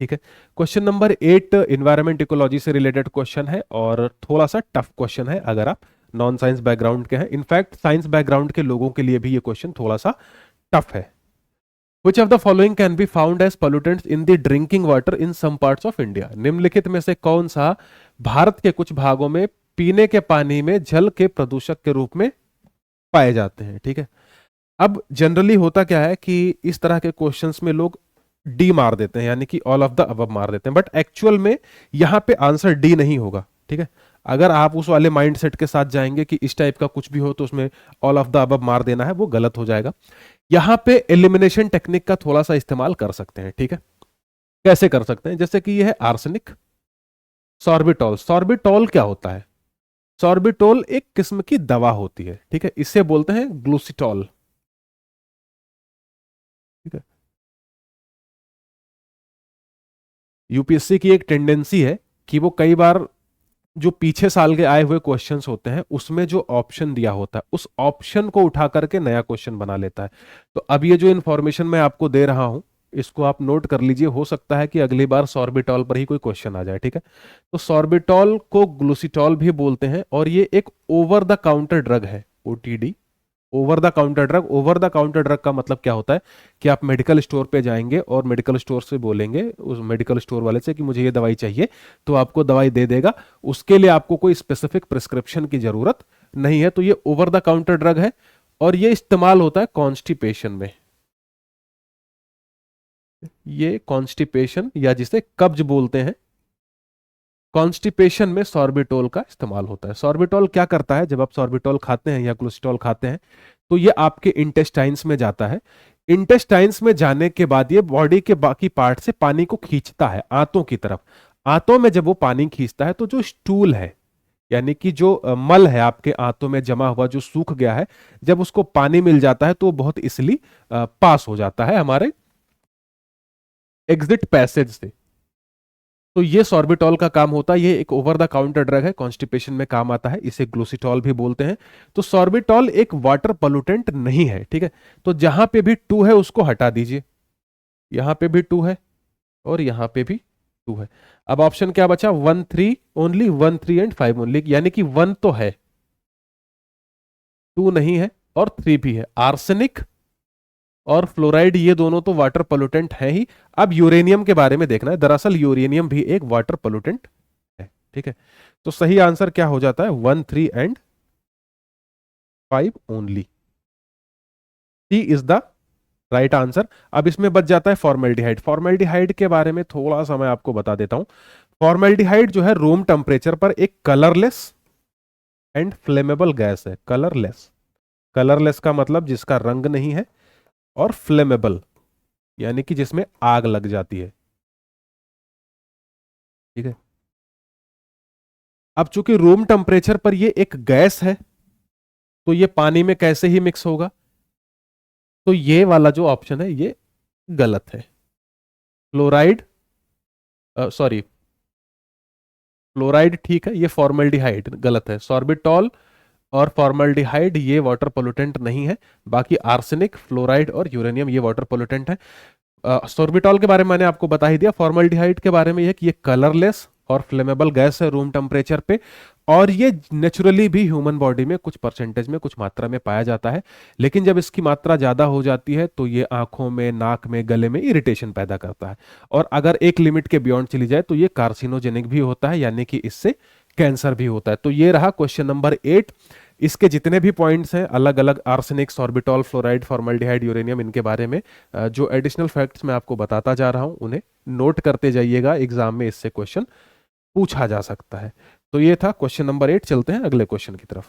ठीक है। Question number 8 environment ecology से रिलेटेड क्वेश्चन है और थोड़ा सा टफ क्वेश्चन है अगर आप नॉन साइंस बैकग्राउंड के हैं। इनफैक्ट साइंस बैकग्राउंड के लोगों के लिए भी ये क्वेश्चन थोड़ा सा टफ है। Which of the following can be found as pollutants in the drinking water in some parts of India? निम्नलिखित में से कौन सा भारत के कुछ भागों में पीने के पानी में जल के प्रदूषक के रूप में पाए जाते हैं? ठीक है। अब जनरली होता क्या है कि इस तरह के क्वेश्चंस में लोग डी मार देते हैं, यानी कि ऑल ऑफ द अबव मार देते हैं, बट एक्चुअल में यहां पे आंसर डी नहीं होगा। ठीक है। अगर आप उस वाले माइंडसेट के साथ जाएंगे कि इस टाइप का कुछ भी हो तो उसमें ऑल ऑफ द अबव मार देना है, वो गलत हो जाएगा। यहां पे एलिमिनेशन टेक्निक का थोड़ा सा इस्तेमाल कर सकते हैं। ठीक है। कैसे कर सकते हैं? जैसे कि यह है आर्सेनिक, सॉर्बिटॉल। सॉर्बिटॉल क्या होता है? सॉर्बिटॉल एक किस्म की दवा होती है। ठीक है। इसे बोलते हैं ग्लूसिटॉल। ठीक है। यूपीएससी की एक टेंडेंसी है कि वो कई बार जो पीछे साल के आए हुए क्वेश्चंस होते हैं उसमें जो ऑप्शन दिया होता है उस ऑप्शन को उठा करके नया क्वेश्चन बना लेता है। तो अब ये जो इंफॉर्मेशन मैं आपको दे रहा हूं इसको आप नोट कर लीजिए, हो सकता है कि अगली बार सॉर्बिटॉल पर ही कोई क्वेश्चन आ जाए। ठीक है। तो सॉर्बिटॉल को ग्लूसिटॉल भी बोलते हैं और ये एक ओवर द काउंटर ड्रग है, OTT, over the counter drug. Over the counter drug का मतलब क्या होता है कि आप मेडिकल स्टोर पे जाएंगे और मेडिकल स्टोर से बोलेंगे उस मेडिकल स्टोर वाले से कि मुझे ये दवाई चाहिए, तो आपको दवाई दे देगा। उसके लिए आपको कोई स्पेसिफिक प्रिस्क्रिप्शन की जरूरत नहीं है। तो ये ओवर द काउंटर ड्रग है और ये इस्तेमाल होता है कॉन्स्टिपेशन में। ये कॉन्स्टिपेशन या जिसे कब्ज बोलते हैं, कॉन्स्टिपेशन में सॉर्बिटोल का इस्तेमाल होता है। सॉर्बिटोल क्या करता है? जब आप सॉर्बिटोल खाते हैं या ग्लूसिटॉल खाते हैं तो ये आपके इंटेस्टाइन्स में जाता है। इंटेस्टाइन्स में जाने के बाद ये बॉडी के बाकी पार्ट से पानी को खींचता है आंतों की तरफ। आंतों में जब वो पानी खींचता है तो जो स्टूल है, यानी कि जो मल है आपके आंतों में जमा हुआ जो सूख गया है, जब उसको पानी मिल जाता है तो वो बहुत इसलिए पास हो जाता है हमारे एग्जिट पैसेज से। तो ये सॉर्बिटॉल का काम होता है। ये एक ओवर द काउंटर ड्रग है, कॉन्स्टिपेशन में काम आता है, इसे ग्लूसिटॉल भी बोलते हैं। तो सॉर्बिटॉल एक वाटर पोल्यूटेंट नहीं है। ठीक है। तो जहां पे भी टू है उसको हटा दीजिए, यहां पे भी टू है और यहां पे भी टू है। अब ऑप्शन क्या बचा? 1 3 ओनली, 1 3 एंड 5 ओनली, यानी कि 1 तो है, 2 नहीं है और 3 भी है। आर्सेनिक और फ्लोराइड ये दोनों तो वाटर पोल्यूटेंट है ही। अब यूरेनियम के बारे में देखना है। दरअसल यूरेनियम भी एक वाटर पोल्यूटेंट है। ठीक है। तो सही आंसर क्या हो जाता है? 1 3 and 5 only. C is the right answer. अब इसमें बच जाता है फॉर्मेल्डिहाइड। फॉर्मेल्डिहाइड के बारे में थोड़ा सा मैं आपको बता देता हूं। फॉर्मेल्डिहाइड जो है रूम टेम्परेचर पर एक कलरलेस एंड फ्लेमेबल गैस है। कलरलेस, कलरलेस का मतलब जिसका रंग नहीं है, और फ्लेमेबल यानी कि जिसमें आग लग जाती है। ठीक है। अब चूंकि रूम टेम्परेचर पर ये एक गैस है तो ये पानी में कैसे ही मिक्स होगा? तो ये वाला जो ऑप्शन है ये गलत है। फ्लोराइड, सॉरी, फ्लोराइड ठीक है, ये फॉर्मल्डिहाइड गलत है। सॉर्बिटॉल और फॉर्मल्डिहाइड ये वाटर पोल्यूटेंट नहीं है। बाकी आर्सेनिक, फ्लोराइड और यूरेनियम ये वाटर पोल्यूटेंट है। सॉर्बिटॉल के बारे में मैंने आपको बता ही दिया। फॉर्मल्डिहाइड के बारे में यह कि ये कलरलेस और फ्लेमेबल गैस है रूम टेम्परेचर पे, और ये नेचुरली भी ह्यूमन बॉडी में कुछ परसेंटेज में, कुछ मात्रा में पाया जाता है। लेकिन जब इसकी मात्रा ज्यादा हो जाती है तो ये आंखों में, नाक में, गले में इरिटेशन पैदा करता है, और अगर एक लिमिट के बियॉन्ड चली जाए तो ये कार्सिनोजेनिक भी होता है, यानी कि इससे कैंसर भी होता है। तो ये रहा क्वेश्चन नंबर 8। इसके जितने भी पॉइंट्स हैं अलग अलग, arsenic, sorbitol, fluoride, formaldehyde, uranium, इनके बारे में जो एडिशनल फैक्ट्स मैं आपको बताता जा रहा हूं उन्हें नोट करते जाइएगा। एग्जाम में इससे क्वेश्चन पूछा जा सकता है। तो ये था क्वेश्चन नंबर 8। चलते हैं अगले क्वेश्चन की तरफ।